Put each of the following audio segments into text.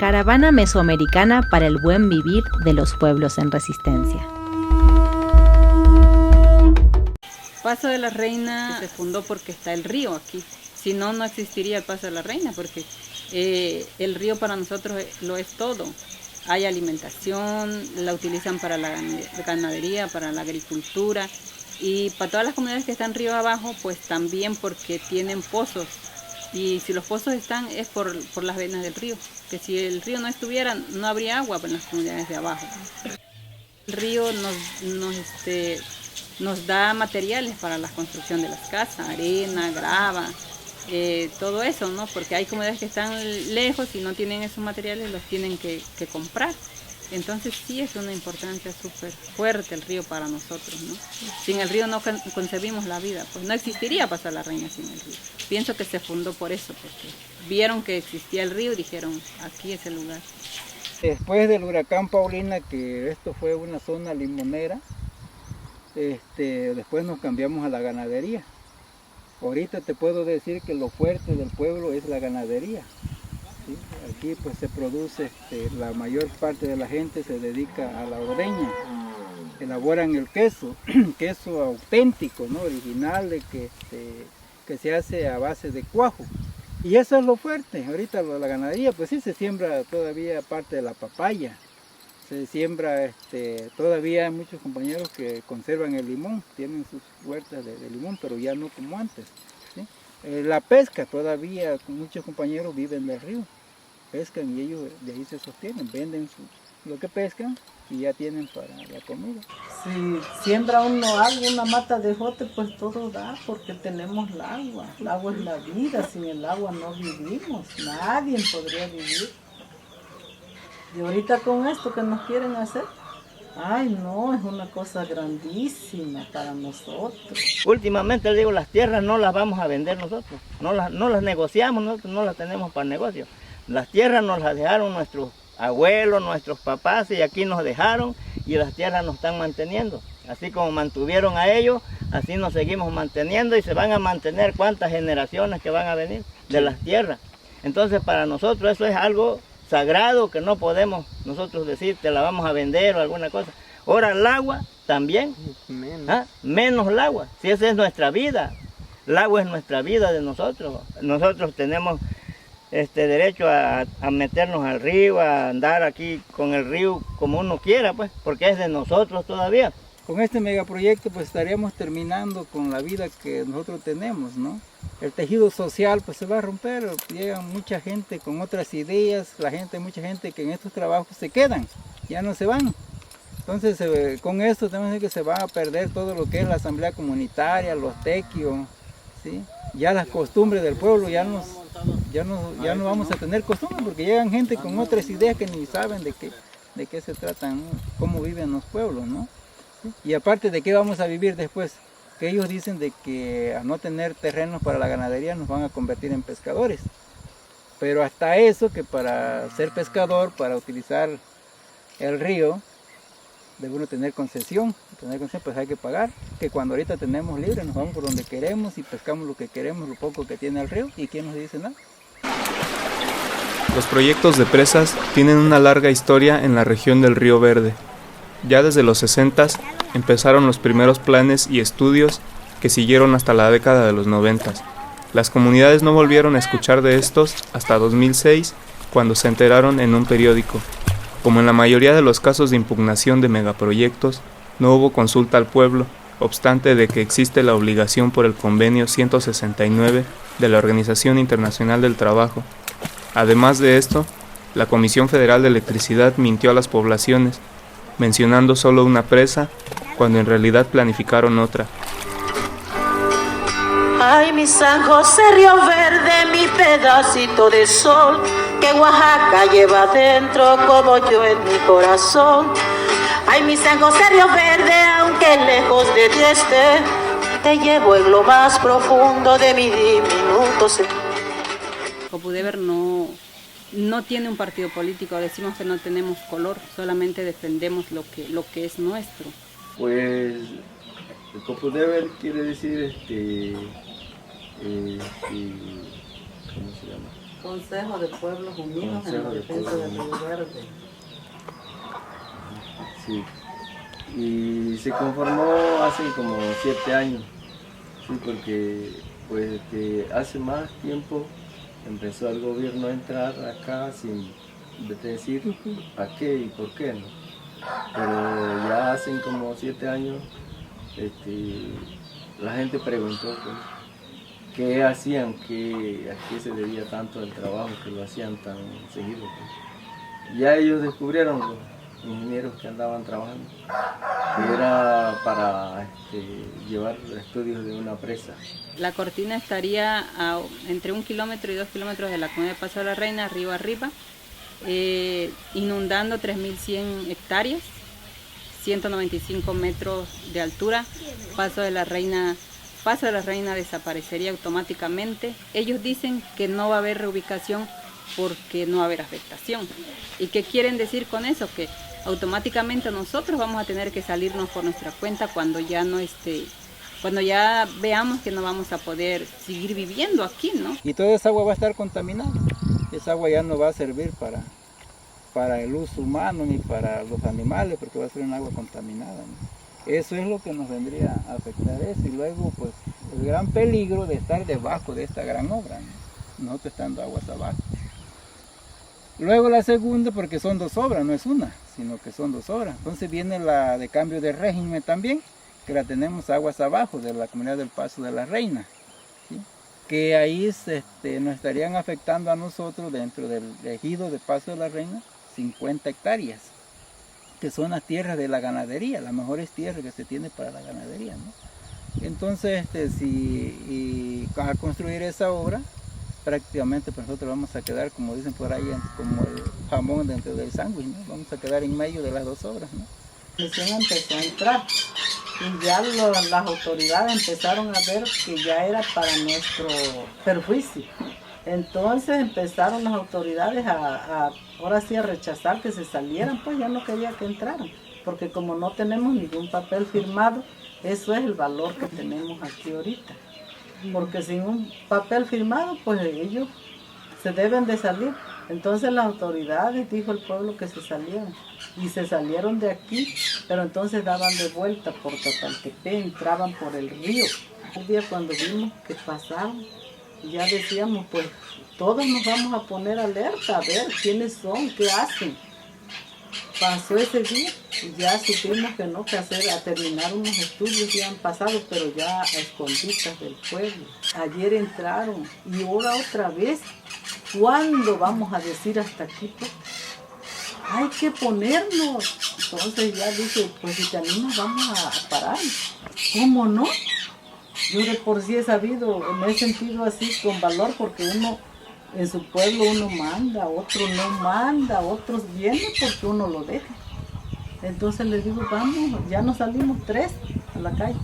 Caravana Mesoamericana para el Buen Vivir de los Pueblos en Resistencia. Paso de la Reina se fundó porque está el río aquí. Si no, no existiría el Paso de la Reina, porque el río para nosotros lo es todo. Hay alimentación, la utilizan para la ganadería, para la agricultura, y para todas las comunidades que están río abajo, pues también porque tienen pozos. Y si los pozos están es por las venas del río, que si el río no estuviera, no habría agua en las comunidades de abajo. El río nos da materiales para la construcción de las casas, arena, grava, todo eso, ¿no? Porque hay comunidades que están lejos y no tienen esos materiales, los tienen que comprar. Entonces sí es una importancia súper fuerte el río para nosotros, ¿no? Sin el río no concebimos la vida, pues no existiría Paso de la Reina sin el río. Pienso que se fundó por eso, porque vieron que existía el río y dijeron, aquí es el lugar. Después del huracán Paulina, que esto fue una zona limonera, después nos cambiamos a la ganadería. Ahorita te puedo decir que lo fuerte del pueblo es la ganadería. ¿Sí? Aquí pues se produce, la mayor parte de la gente se dedica a la ordeña. Elaboran el queso, queso auténtico, ¿no? Original, que se hace a base de cuajo. Y eso es lo fuerte. Ahorita la ganadería, pues sí se siembra todavía parte de la papaya. Se siembra, todavía hay muchos compañeros que conservan el limón, tienen sus huertas de limón, pero ya no como antes. ¿Sí? La pesca todavía, muchos compañeros viven del río, pescan y ellos de ahí se sostienen, venden lo que pescan y ya tienen para la comida. Si siembra uno algo, una mata de jote, pues todo da, porque tenemos el agua. El agua es la vida, sin el agua no vivimos, nadie podría vivir. Y ahorita con esto que nos quieren hacer, ay no, es una cosa grandísima para nosotros. Últimamente les digo, las tierras no las vamos a vender nosotros, no las negociamos, nosotros no las tenemos para negocio. Las tierras nos las dejaron nuestros abuelos, nuestros papás, y aquí nos dejaron y las tierras nos están manteniendo. Así como mantuvieron a ellos, así nos seguimos manteniendo y se van a mantener cuántas generaciones que van a venir de las tierras. Entonces para nosotros eso es algo sagrado que no podemos nosotros decir te la vamos a vender o alguna cosa. Ahora el agua también, menos el agua, si esa es nuestra vida, el agua es nuestra vida de nosotros. Nosotros tenemos derecho a meternos al río, a andar aquí con el río como uno quiera, pues, porque es de nosotros todavía. Con este megaproyecto pues estaríamos terminando con la vida que nosotros tenemos, ¿no? El tejido social pues se va a romper, llega mucha gente con otras ideas, mucha gente que en estos trabajos se quedan, ya no se van. Entonces con esto tenemos que decir que se va a perder todo lo que es la asamblea comunitaria, los tequios, ¿sí? Ya las costumbres del pueblo ya no vamos a tener costumbres porque llegan gente con otras ideas que ni saben de qué se tratan, ¿no? Cómo viven los pueblos, ¿no? ¿Sí? Y aparte de qué vamos a vivir después, que ellos dicen de que al no tener terrenos para la ganadería nos van a convertir en pescadores. Pero hasta eso, que para ser pescador, para utilizar el río, debe uno tener concesión, pues hay que pagar, que cuando ahorita tenemos libre nos vamos por donde queremos y pescamos lo que queremos, lo poco que tiene el río, y quién nos dice nada. Los proyectos de presas tienen una larga historia en la región del Río Verde. Ya desde los 60s empezaron los primeros planes y estudios que siguieron hasta la década de los 90s. Las comunidades no volvieron a escuchar de estos hasta 2006, cuando se enteraron en un periódico. Como en la mayoría de los casos de impugnación de megaproyectos, no hubo consulta al pueblo, obstante de que existe la obligación por el Convenio 169 de la Organización Internacional del Trabajo. Además de esto, la Comisión Federal de Electricidad mintió a las poblaciones, mencionando solo una presa, cuando en realidad planificaron otra. Ay, mi San José Río Verde, mi pedacito de sol, que Oaxaca lleva dentro como yo en mi corazón. Ay, mi San José Río Verde, aunque lejos de ti esté, te llevo en lo más profundo de mi diminuto ser. Copudeber no tiene un partido político, decimos que no tenemos color, solamente defendemos lo que es nuestro. Pues el Copudeber quiere decir ¿cómo se llama? Consejo de Pueblos Unidos en la Consejo de defensa Pueblos del Río Verde. Sí. Y se conformó hace como 7 años, sí, porque pues hace más tiempo empezó el gobierno a entrar acá sin decir a qué y por qué, ¿no? Pero ya hace como 7 años la gente preguntó pues, qué hacían, a qué se debía tanto el trabajo que lo hacían tan seguido. Pues. Ya ellos descubrieron, los ingenieros que andaban trabajando, que era para llevar estudios de una presa. La cortina estaría entre 1 kilómetro y 2 kilómetros de la comunidad de Paso de la Reina, río arriba, inundando 3.100 hectáreas, 195 metros de altura. Paso de la Reina desaparecería automáticamente. Ellos dicen que no va a haber reubicación porque no va a haber afectación. ¿Y qué quieren decir con eso? Que automáticamente nosotros vamos a tener que salirnos por nuestra cuenta cuando ya no cuando ya veamos que no vamos a poder seguir viviendo aquí, ¿no? Y toda esa agua va a estar contaminada. Esa agua ya no va a servir para el uso humano ni para los animales, porque va a ser un agua contaminada, ¿no? Eso es lo que nos vendría a afectar eso. Y luego, pues, el gran peligro de estar debajo de esta gran obra, ¿no? Nosotros estando aguas abajo. Luego la segunda, porque son 2 obras, no es una, sino que son 2 obras. Entonces viene la de cambio de régimen también, que la tenemos aguas abajo de la comunidad del Paso de la Reina, ¿sí? Que ahí nos estarían afectando a nosotros dentro del ejido de Paso de la Reina 50 hectáreas, que son las tierras de la ganadería, las mejores tierras que se tiene para la ganadería, ¿no? Entonces, al construir esa obra, prácticamente pues nosotros vamos a quedar, como dicen por ahí, como el jamón dentro del sándwich, ¿no? Vamos a quedar en medio de las 2 obras, ¿no? La misión empezó a entrar y ya las autoridades empezaron a ver que ya era para nuestro perjuicio. Entonces empezaron las autoridades ahora sí a rechazar que se salieran, pues ya no quería que entraran, porque como no tenemos ningún papel firmado, eso es el valor que tenemos aquí ahorita. Porque sin un papel firmado, pues ellos se deben de salir. Entonces las autoridades, dijo el pueblo, que se salieron. Y se salieron de aquí, pero entonces daban de vuelta por Tataltepec, entraban por el río. Un día cuando vimos que pasaban, ya decíamos, pues todos nos vamos a poner alerta, a ver quiénes son, qué hacen. Pasó ese día y ya supimos que no, que a terminar unos estudios ya han pasado, pero ya a escondidas del pueblo. Ayer entraron y ahora otra vez. ¿Cuándo vamos a decir hasta aquí? Pues? Hay que ponernos. Entonces ya dije, pues si te animas vamos a parar. ¿Cómo no? Yo de por sí he sabido, me he sentido así con valor porque uno en su pueblo uno manda, otro no manda, otros vienen porque uno lo deja. Entonces les digo, vamos, ya nos salimos 3 a la calle.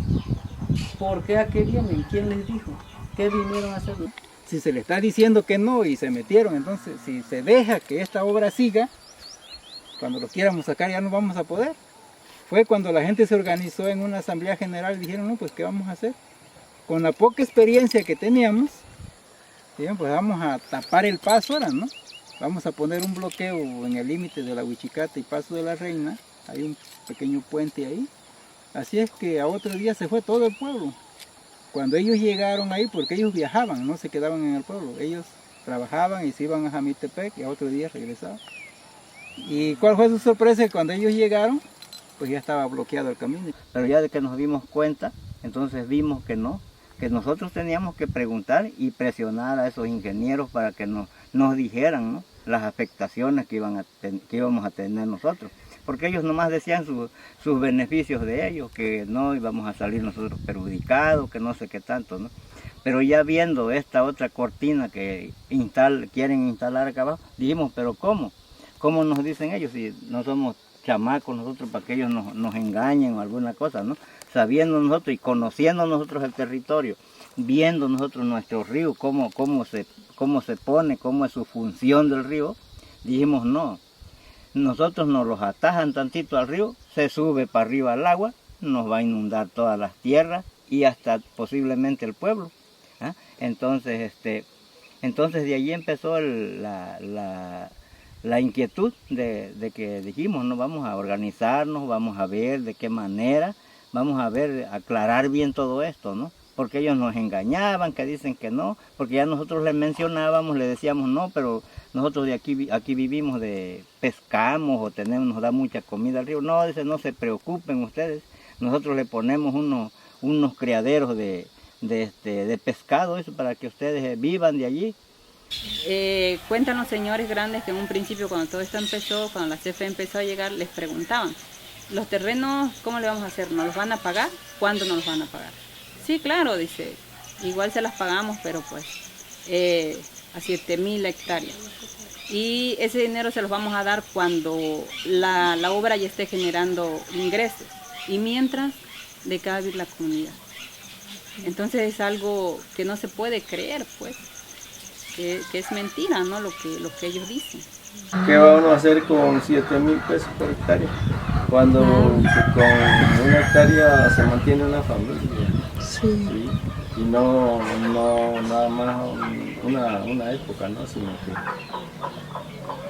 ¿Por qué a qué vienen? ¿Quién les dijo? ¿Qué vinieron a hacer? Si se le está diciendo que no y se metieron, entonces si se deja que esta obra siga, cuando lo quieramos sacar ya no vamos a poder. Fue cuando la gente se organizó en una asamblea general y dijeron, no, pues ¿qué vamos a hacer? Con la poca experiencia que teníamos, dijeron, pues vamos a tapar el paso ahora, ¿no? Vamos a poner un bloqueo en el límite de la Huichicata y Paso de la Reina, hay un pequeño puente ahí. Así es que a otro día se fue todo el pueblo. Cuando ellos llegaron ahí, porque ellos viajaban, no se quedaban en el pueblo, ellos trabajaban y se iban a Jamitepec y a otro día regresaban. ¿Y cuál fue su sorpresa? Cuando ellos llegaron, pues ya estaba bloqueado el camino. Pero ya de que nos dimos cuenta, entonces vimos que no, que nosotros teníamos que preguntar y presionar a esos ingenieros para que nos dijeran, ¿no?, las afectaciones que íbamos a tener nosotros. Porque ellos nomás decían sus beneficios de ellos, que no íbamos a salir nosotros perjudicados, que no sé qué tanto, ¿no? Pero ya viendo esta otra cortina que quieren instalar acá abajo, dijimos, pero ¿cómo? ¿Cómo nos dicen ellos si no somos chamacos nosotros para que ellos nos engañen o alguna cosa, ¿no? Sabiendo nosotros y conociendo nosotros el territorio, viendo nosotros nuestro río, cómo se pone, cómo es su función del río, dijimos no. Nosotros nos los atajan tantito al río, se sube para arriba al agua, nos va a inundar todas las tierras y hasta posiblemente el pueblo. ¿Ah? Entonces Entonces de allí empezó la inquietud de que dijimos, no, vamos a organizarnos, vamos a ver de qué manera, vamos a ver, aclarar bien todo esto, ¿no? Porque ellos nos engañaban, que dicen que no, porque ya nosotros les mencionábamos, les decíamos no, pero nosotros de aquí vivimos pescamos o nos da mucha comida al río. No, dice, no se preocupen ustedes, nosotros le ponemos unos criaderos de pescado, eso para que ustedes vivan de allí. Cuentan los señores grandes que en un principio cuando todo esto empezó, cuando la CFE empezó a llegar, les preguntaban, ¿los terrenos cómo le vamos a hacer? ¿Nos los van a pagar? ¿Cuándo nos los van a pagar? Sí, claro, dice, igual se las pagamos, pero pues a 7,000 hectáreas. Y ese dinero se los vamos a dar cuando la obra ya esté generando ingresos. Y mientras, de cada vez la comunidad. Entonces es algo que no se puede creer, pues, que es mentira, ¿no? Lo que ellos dicen. ¿Qué va uno a hacer con 7,000 pesos por hectárea? Cuando con una hectárea se mantiene una familia. Sí. Y no nada más una época, ¿no? Sino que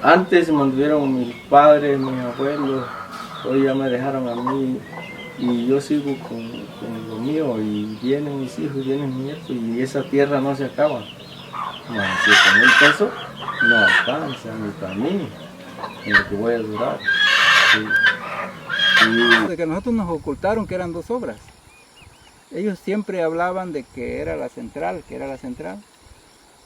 antes se mantuvieron mis padres, mis abuelos, hoy ya me dejaron a mí y yo sigo con lo mío y vienen mis hijos, vienen mis nietos y esa tierra no se acaba. No, 7,000 pesos no alcanza ni para mí, en lo que voy a durar. Sí. De que nosotros nos ocultaron que eran 2 obras. Ellos siempre hablaban de que era la central,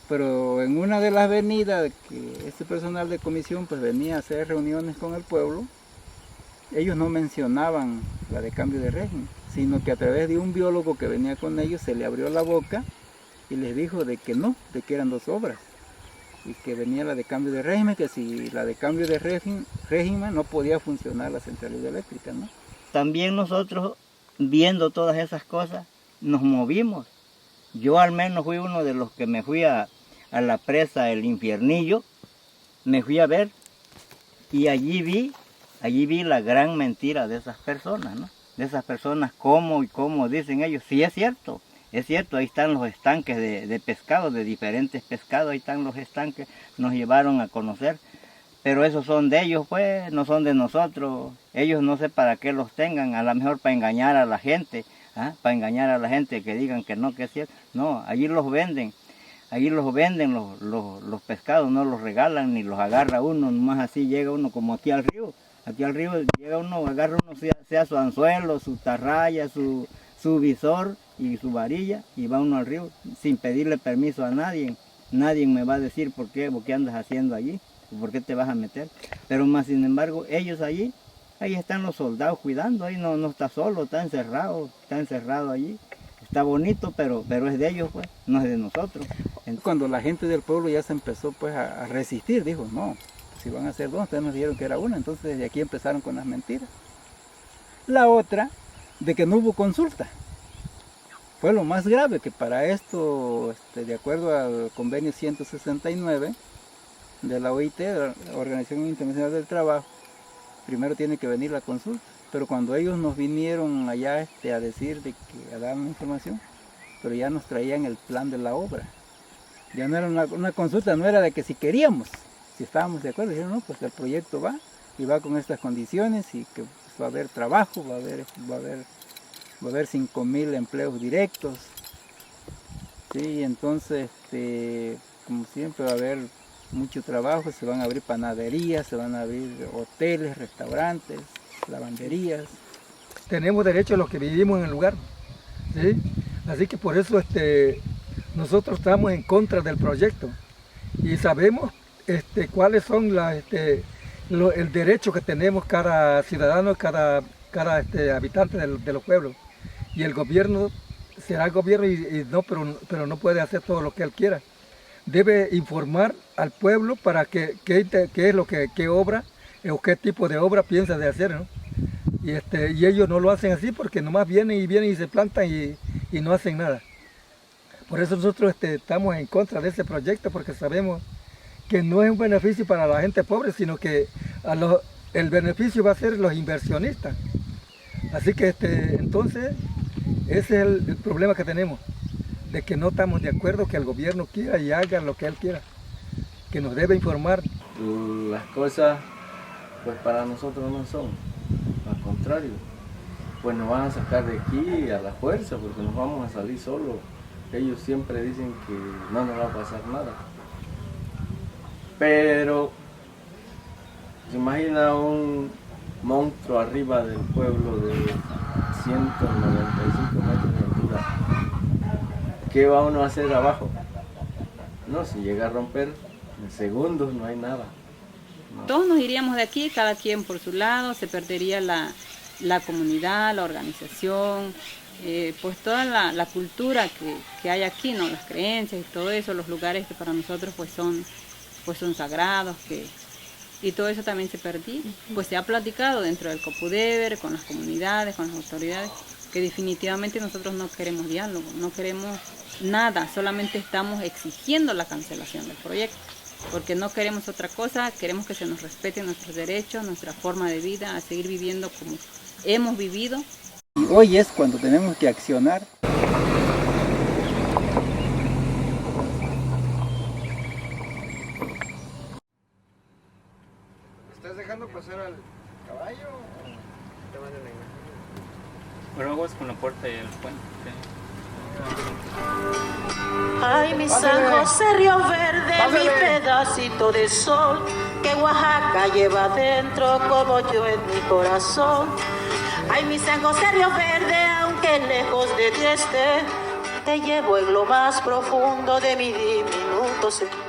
pero en una de las avenidas que este personal de comisión pues venía a hacer reuniones con el pueblo, ellos no mencionaban la de cambio de régimen, sino que a través de un biólogo que venía con ellos se le abrió la boca y les dijo de que no, de que eran 2 obras y que venía la de cambio de régimen, que si la de cambio de régimen no podía funcionar la central hidroeléctrica, ¿no? También nosotros, viendo todas esas cosas, nos movimos. Yo al menos fui uno de los que me fui a la presa El Infiernillo, me fui a ver y allí vi la gran mentira de esas personas, ¿no? De esas personas, cómo dicen ellos. Sí, es cierto, ahí están los estanques de pescado, de diferentes pescados, ahí están los estanques, nos llevaron a conocer. Pero esos son de ellos, pues, no son de nosotros. Ellos no sé para qué los tengan, a lo mejor para engañar a la gente, para engañar a la gente que digan que no, que es cierto. No, allí los venden los pescados, no los regalan ni los agarra uno, nomás así llega uno como aquí al río llega uno, agarra uno sea su anzuelo, su tarraya, su visor y su varilla y va uno al río sin pedirle permiso a nadie. Nadie me va a decir por qué andas haciendo allí. ¿Por qué te vas a meter? Pero más sin embargo, ellos ahí están los soldados cuidando, ahí no está solo, está encerrado allí. Está bonito, pero es de ellos, pues, no es de nosotros. Cuando la gente del pueblo ya se empezó pues a resistir, dijo, no, si van a ser 2, ustedes nos dijeron que era una, entonces desde aquí empezaron con las mentiras. La otra, de que no hubo consulta. Fue lo más grave, que para esto, de acuerdo al convenio 169, de la OIT, de la Organización Internacional del Trabajo, primero tiene que venir la consulta, pero cuando ellos nos vinieron allá a decir, a darnos información, pero ya nos traían el plan de la obra, ya no era una consulta, no era de que si queríamos, si estábamos de acuerdo, dijeron no, pues el proyecto va, y va con estas condiciones, y que pues, va a haber trabajo, va a haber 5,000 empleos directos, sí, entonces, como siempre va a haber mucho trabajo, se van a abrir panaderías, se van a abrir hoteles, restaurantes, lavanderías. Tenemos derecho a los que vivimos en el lugar, ¿sí? Así que por eso nosotros estamos en contra del proyecto y sabemos cuáles son el derecho que tenemos cada ciudadano, cada habitante de los pueblos. Y el gobierno será el gobierno pero no puede hacer todo lo que él quiera. Debe informar al pueblo para qué es lo qué obra o qué tipo de obra piensa de hacer, ¿no? Y ellos no lo hacen así porque nomás vienen y se plantan y no hacen nada. Por eso nosotros estamos en contra de ese proyecto, porque sabemos que no es un beneficio para la gente pobre, sino que el beneficio va a ser los inversionistas. Así que entonces ese es el problema que tenemos. de que no estamos de acuerdo que el gobierno quiera y haga lo que él quiera, que nos debe informar. Las cosas pues para nosotros no son, al contrario, pues nos van a sacar de aquí a la fuerza porque nos vamos a salir solos. Ellos siempre dicen que no nos va a pasar nada. Pero se imagina un monstruo arriba del pueblo de 195 metros de altura. ¿Qué va uno a hacer abajo? No, si llega a romper, en segundos no hay nada. No. Todos nos iríamos de aquí, cada quien por su lado, se perdería la comunidad, la organización, pues toda la cultura que hay aquí, ¿no? Las creencias y todo eso, los lugares que para nosotros pues son sagrados, y todo eso también se perdía. Pues se ha platicado dentro del Copudeber, con las comunidades, con las autoridades, que definitivamente nosotros no queremos diálogo, no queremos nada, solamente estamos exigiendo la cancelación del proyecto, porque no queremos otra cosa, queremos que se nos respeten nuestros derechos, nuestra forma de vida, a seguir viviendo como hemos vivido. Y hoy es cuando tenemos que accionar. ¿Estás dejando pasar al caballo o te van a negar? Pero aguas con la puerta y el puente. Ay, mi San José Río Verde, mi pedacito de sol, que Oaxaca lleva dentro como yo en mi corazón. Ay, mi San José Río Verde, aunque lejos de ti esté, te llevo en lo más profundo de mi diminuto ser.